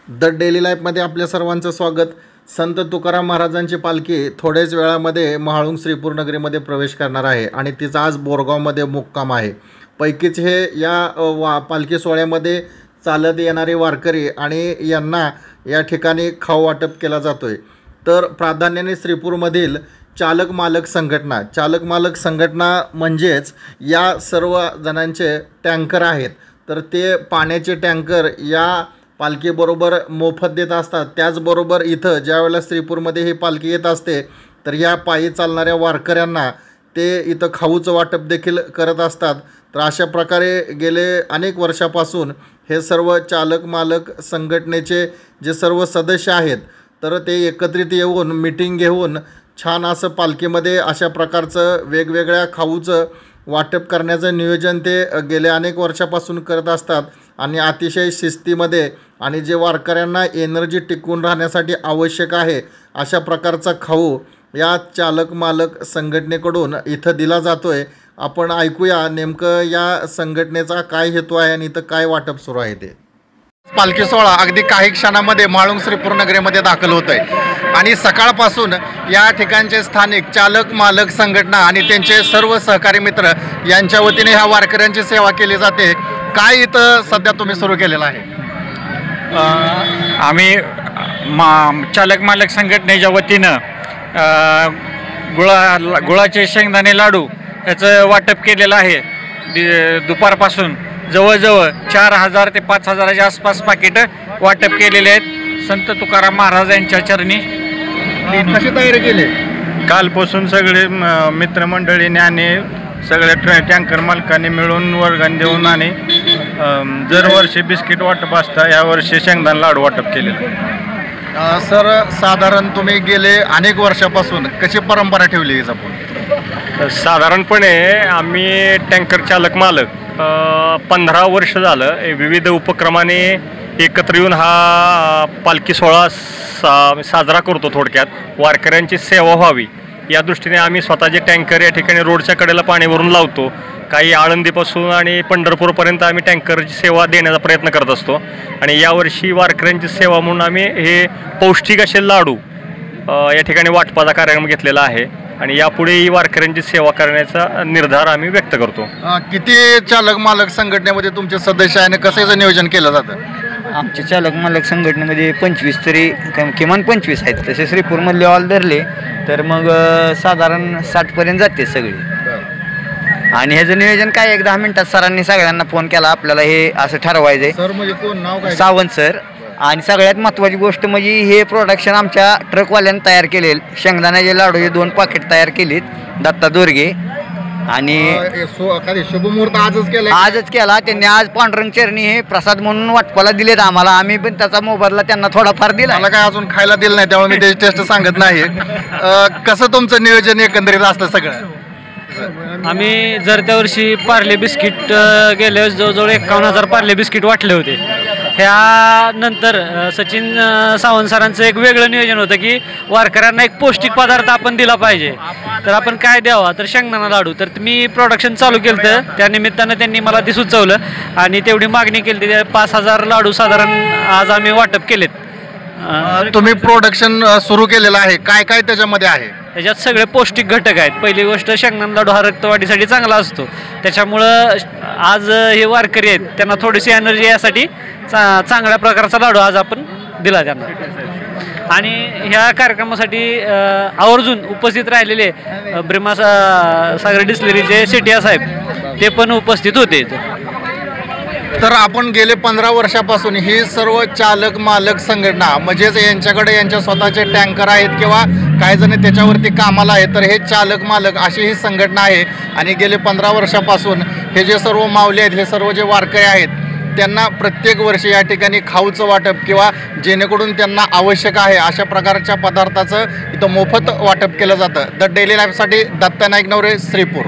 The daily लाईफमध्ये आपल्या सर्वांचं स्वागत। संत तुकाराम महाराजांची पालखी थोड्याच वेळामध्ये महाळुंग श्रीपूर नगरीमध्ये प्रवेश करणार आहे आणि तिचा आज बोरगावमध्ये मुक्काम आहे। पैकीच हे या पालखी सोहळ्यामध्ये चालत येणारे वारकरी आणि यांना या ठिकाणी खाऊ वाटप केला जातोय। तर प्राधान्याने श्रीपूरमधील चालक मालक संघटना म्हणजेच या सर्व जणांचे टँकर आहेत। तर ते पाण्याचे टँकर या पालखीबरोबर मोफत देत असतात। त्याचबरोबर इथं ज्यावेळेला श्रीपूरमध्ये ही पालखी येत असते तर या पायी चालणाऱ्या वारकऱ्यांना ते इथं खाऊचं वाटप देखील करत असतात। तर अशा प्रकारे गेले अनेक वर्षापासून हे सर्व चालक मालक संघटनेचे जे सर्व सदस्य आहेत तर ते एकत्रित येऊन मीटिंग घेऊन छान असं पालखीमध्ये अशा प्रकारचं वेगवेगळ्या खाऊचं वाटप करण्याचं नियोजन ते गेले अनेक वर्षापासून करत असतात आणि अतिशय शिस्तीमध्ये आणि जे वारकऱ्यांना एनर्जी टिकून राहण्यासाठी आवश्यक आहे अशा प्रकारचा खाऊ या चालक मालक संघटनेकडून इथं दिला जातोय। आपण ऐकूया नेमकं या संघटनेचा काय हेतू आहे आणि इथं काय वाटप सुरू आहे ते। पालखी सोहळा अगदी काही क्षणामध्ये महाळुंग श्रीपूर नगरीमध्ये दाखल होतोय आणि सकाळपासून या ठिकाणचे स्थानिक चालक मालक संघटना आणि त्यांचे सर्व सहकारी मित्र यांच्या वतीने ह्या वारकऱ्यांची सेवा केली जाते। काय इथं सध्या तुम्ही सुरू केलेलं आहे? आम्ही चालक मालक संघटनेच्या वतीनं गुळाचे शेंगदाणे लाडू याचं वाटप केलेलं आहे। दुपारपासून जवळजवळ 4000 ते 5000च्या आसपास पाकिटं वाटप केलेले आहेत संत तुकाराम महाराज यांच्या चरणी। कशी तयारी केली? कालपासून सगळे मित्रमंडळीने आणि सगळ्या टँकर मालकांनी मिळून वर्गण देऊन आणि दरवर्षी बिस्किट वाटप असतं, यावर्षी शेंगदाणा लाडू वाटप केलेलं। सर साधारण तुम्ही गेले अनेक वर्षापासून कशी परंपरा ठेवली आहे आपण? साधारणपणे आम्ही टँकर चालक मालक 15 वर्ष झालं विविध उपक्रमाने एकत्र येऊन हा पालखी सोहळा साजरा करतो। थोडक्यात वारकऱ्यांची सेवा व्हावी या दृष्टीने आम्ही स्वतःचे टँकर या ठिकाणी रोडच्या कडेला पाणी भरून लावतो। काही आळंदीपासून आणि पंढरपूरपर्यंत आम्ही टँकरची सेवा देण्याचा प्रयत्न करत असतो आणि यावर्षी वारकऱ्यांची सेवा म्हणून आम्ही हे पौष्टिक असे लाडू या ठिकाणी वाटपाचा कार्यक्रम घेतलेला आहे आणि यापुढेही वारकऱ्यांची सेवा करण्याचा निर्धार आम्ही व्यक्त करतो। किती चालक मालक संघटनेमध्ये तुमचे सदस्य आहे आणि कसं नियोजन केलं जातं? आमच्या चालक मालक संघटनेमध्ये 25 तरी किमान 25 आहेत। तसे श्रीपूरमधले ऑल धरले तर मग साधारण 60पर्यंत जाते सगळी। आणि ह्याचं नियोजन काय 10 मिनिटात सरांनी सगळ्यांना फोन केला आपल्याला हे असं ठरवायचं आहे। सर म्हणजे कोण नाव काय? सावंत सर। आणि सगळ्यात महत्त्वाची गोष्ट म्हणजे हे प्रोडक्शन आमच्या ट्रकवाल्यांनी तयार केलेलं शेंगदाण्याचे लाडू हे 2 पाकिट तयार केलीत दत्ता दोरगे आणि शुभमुहूर्त आजच केला त्यांनी। आज पांडुरंग चरणी हे प्रसाद म्हणून वाटपाला दिलेत आम्हाला, आम्ही पण त्याचा मोबदला त्यांना थोडाफार दिला। मला काय अजून खायला दिलं नाही त्यामुळे मी त्याची टेस्ट सांगत नाही। कसं तुमचं नियोजन एकंदरीत असतं सगळं? आम्ही जर त्या वर्षी पार्ले बिस्किट गेल्या वेळेस जवळजवळ 51,000 पार्ले बिस्किट वाटले होते। ह्यानंतर सचिन सावंत सरांचं एक वेगळं नियोजन होतं की वारकऱ्यांना एक पौष्टिक पदार्थ आपण दिला पाहिजे, तर आपण काय द्यावा, तर शेंगदाणा लाडू। तर मी प्रोडक्शन चालू केलं तर त्या निमित्तानं त्यांनी मला ते सुचवलं आणि तेवढी मागणी केली। 5000 लाडू साधारण आज आम्ही वाटप केलेत। तुम्ही प्रोडक्शन सुरू केलेलं आहे, काय काय त्याच्यामध्ये आहे? त्याच्यात सगळे पौष्टिक घटक आहेत। पहिली गोष्ट शेंगदाणा लाडू हा रक्तवाढीसाठी चांगला असतो, त्याच्यामुळं आज हे वारकरी आहेत त्यांना थोडीशी एनर्जी यासाठी चांगल्या प्रकारचा लाडू आज आपण दिला त्यांना। आणि ह्या कार्यक्रमासाठी आवर्जून उपस्थित राहिलेले ब्रह्मा सागर डिस्टिलरीचे सेटिया साहेब ते पण उपस्थित होते। तर आपण गेले 15 वर्षापासून ही सर्व चालक मालक संघटना म्हणजेच यांच्याकडे यांच्या स्वतःचे टँकर आहेत किंवा काही जण त्याच्यावरती कामाला आहेत, तर हे चालक मालक अशी ही संघटना आहे आणि गेले 15 वर्षापासून हे जे सर्व माऊली आहेत हे सर्व जे वारकरी आहेत त्यांना प्रत्येक वर्षी या ठिकाणी खाऊचं वाटप किंवा जेणेकरून त्यांना आवश्यक आहे अशा प्रकारच्या पदार्थाचं इथं मोफत वाटप केलं जातं। द डेली लाईफसाठी दत्ता नाईक नवरे, श्रीपूर।